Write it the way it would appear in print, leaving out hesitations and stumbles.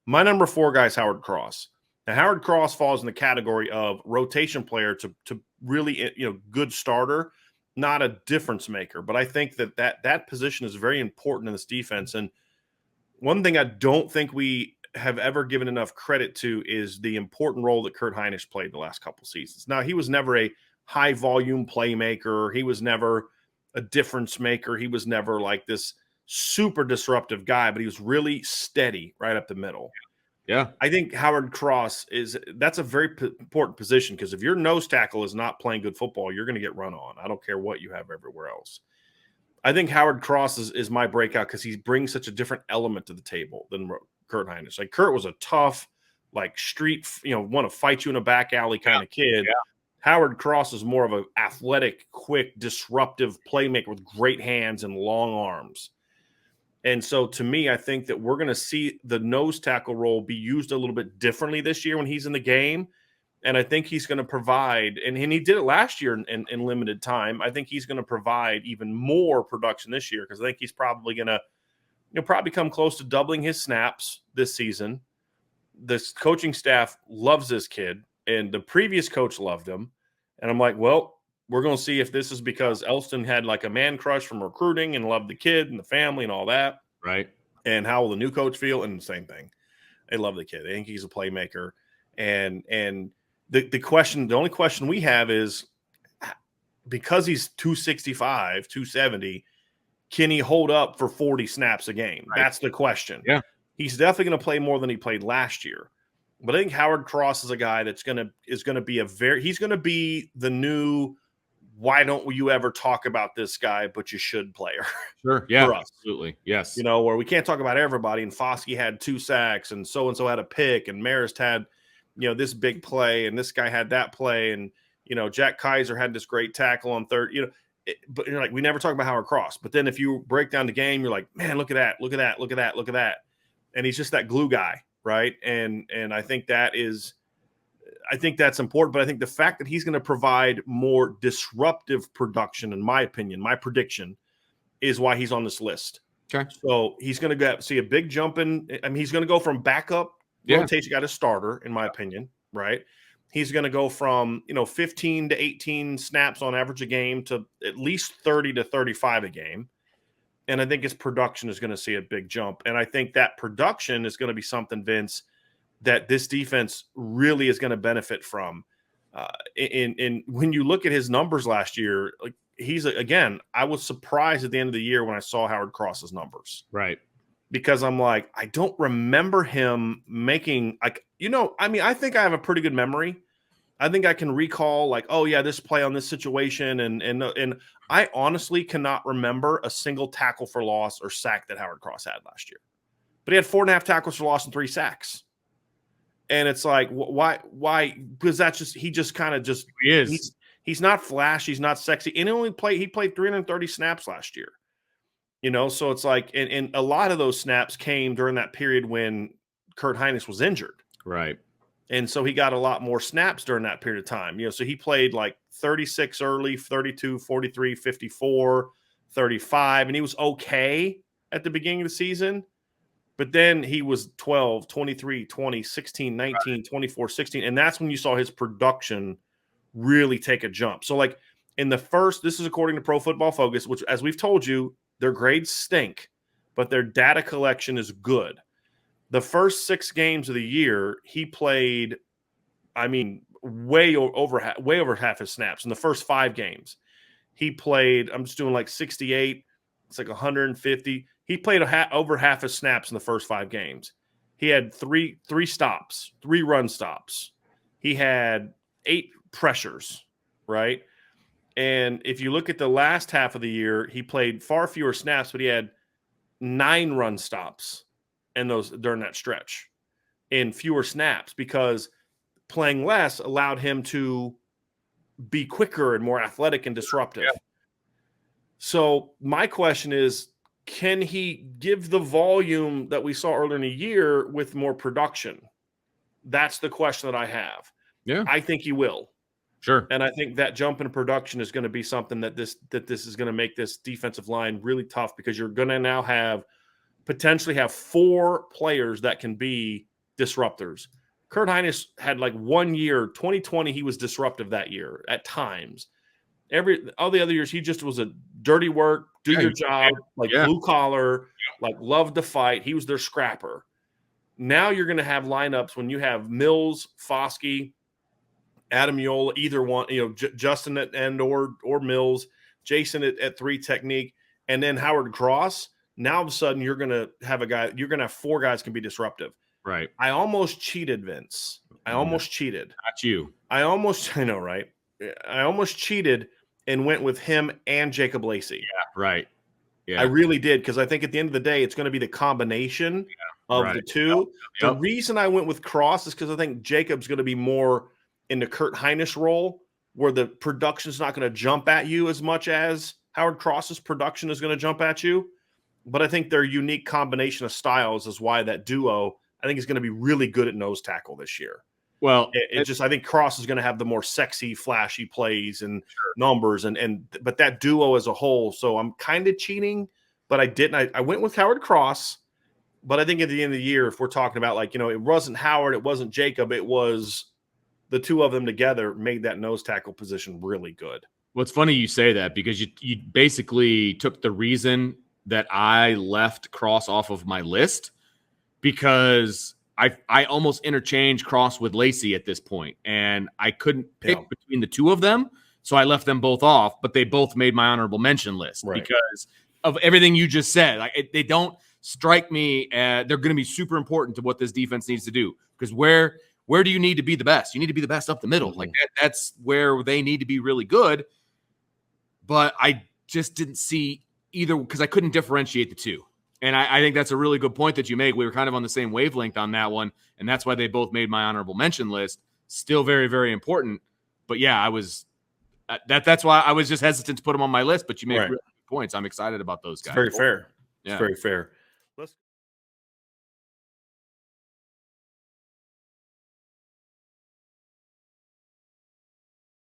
My number 4 guy is Howard Cross. Now, Howard Cross falls in the category of rotation player to really, good starter, not a difference maker. But I think that position is very important in this defense. And one thing I don't think we have ever given enough credit to is the important role that Kurt Hinish played the last couple seasons. Now, he was never a high volume playmaker. He was never a difference maker. He was never like this super disruptive guy, but he was really steady right up the middle. Yeah. I think Howard Cross that's a very important position, because if your nose tackle is not playing good football, you're going to get run on. I don't care what you have everywhere else. I think Howard Cross is my breakout because he brings such a different element to the table than Kurt Hinish. Like, Kurt was a tough, like, street, want to fight you in a back alley kind of kid. Yeah. Howard Cross is more of an athletic, quick, disruptive playmaker with great hands and long arms. And so, to me, I think that we're going to see the nose tackle role be used a little bit differently this year when he's in the game. And I think he's going to provide, and he did it last year in limited time. I think he's going to provide even more production this year, because I think he's probably going to probably come close to doubling his snaps this season. This coaching staff loves this kid, and the previous coach loved him. And I'm like, well, we're going to see if this is because Elston had like a man crush from recruiting and loved the kid and the family and all that. Right. And how will the new coach feel? And the same thing. They love the kid. They think he's a playmaker. And the only question we have is, because he's 265, 270, can he hold up for 40 snaps a game? Right. That's the question. Yeah. He's definitely going to play more than he played last year. But I think Howard Cross is a guy that's going to be he's going to be the new, why don't you ever talk about this guy, but you should player. Sure. Yeah, for us. Absolutely. Yes. Where we can't talk about everybody, and Foskey had 2 sacks, and so-and-so had a pick, and Marist had, this big play, and this guy had that play, and, Jack Kaiser had this great tackle on third, but you're like, we never talk about Howard Cross. But then if you break down the game, you're like, man, look at that, look at that, look at that, look at that. And he's just that glue guy. Right. And I think that's important. But I think the fact that he's going to provide more disruptive production, in my opinion, my prediction, is why he's on this list. Okay. So he's going to see a big jump he's going to go from backup rotation guy to starter, in my opinion. Right. He's going to go from, 15 to 18 snaps on average a game to at least 30 to 35 a game. And I think his production is going to see a big jump. And I think that production is going to be something, Vince, that this defense really is going to benefit from. In when you look at his numbers last year, like, I was surprised at the end of the year when I saw Howard Cross's numbers. Right. Because I'm like, I don't remember him making, I think I have a pretty good memory. I think I can recall, like, oh yeah, this play on this situation, and I honestly cannot remember a single tackle for loss or sack that Howard Cross had last year. But he had 4.5 tackles for loss and 3 sacks. And it's like, why? Because he is. He's not flashy, he's not sexy, and he played 330 snaps last year. So it's like, and a lot of those snaps came during that period when Kurt Hinish was injured. Right. And so he got a lot more snaps during that period of time. So he played like 36 early, 32, 43, 54, 35, and he was okay at the beginning of the season. But then he was 12, 23, 20, 16, 19, 24, 16. And that's when you saw his production really take a jump. So, like, this is according to Pro Football Focus, which, as we've told you, their grades stink, but their data collection is good. The first 6 games of the year, he played, way over half his snaps. In the first 5 games, he played, I'm just doing like 68. It's like 150. He played over half his snaps in the first 5 games. He had 3 stops, 3 run stops. He had 8 pressures, right? And if you look at the last half of the year, he played far fewer snaps, but he had 9 run stops during that stretch in fewer snaps, because playing less allowed him to be quicker and more athletic and disruptive. Yeah. So my question is, can he give the volume that we saw earlier in the year with more production? That's the question that I have. Yeah. I think he will. Sure. And I think that jump in production is going to be something that this is going to make this defensive line really tough, because you're going to now potentially have 4 players that can be disruptors. Kurt Hinish had like 1 year, 2020, he was disruptive that year at times. All the other years, he just was a dirty work, do your job, like blue collar, like loved to fight. He was their scrapper. Now you're going to have lineups when you have Mills, Foskey, Adam Yola, either one, Justin at end or Mills, Jason at 3 technique, and then Howard Cross. Now all of a sudden you're going to have 4 guys can be disruptive. Right. I almost cheated, Vince. I almost cheated. Not you. I know, right? I almost cheated and went with him and Jacob Lacey. Yeah, right. Yeah. I really did, because I think at the end of the day, it's going to be the combination of the two. Yep. The reason I went with Cross is because I think Jacob's going to be more in the Kurt Hinish role, where the production's not going to jump at you as much as Howard Cross's production is going to jump at you. But I think their unique combination of styles is why that duo, I think, is going to be really good at nose tackle this year. Well, I think Cross is going to have the more sexy, flashy plays and numbers, but that duo as a whole. So I'm kind of cheating, but I didn't. I went with Howard Cross, but I think at the end of the year, if we're talking about it wasn't Howard, it wasn't Jacob, it was the two of them together made that nose tackle position really good. Well, it's funny you say that, because you basically took the reason that I left Cross off of my list, because I almost interchanged Cross with Lacey at this point, and I couldn't pick between the two of them, so I left them both off, but they both made my honorable mention list because of everything you just said. Like, they don't strike me as they're going to be super important to what this defense needs to do, because where do you need to be the best? You need to be the best up the middle. Like that's where they need to be really good, but I just didn't see either, because I couldn't differentiate the two. And I think that's a really good point that you make. We were kind of on the same wavelength on that one, and that's why they both made my honorable mention list. Still very, very important. But yeah, I was that's why I was just hesitant to put them on my list. But you made really good points. I'm excited about those guys. It's very fair. Yeah. It's very fair.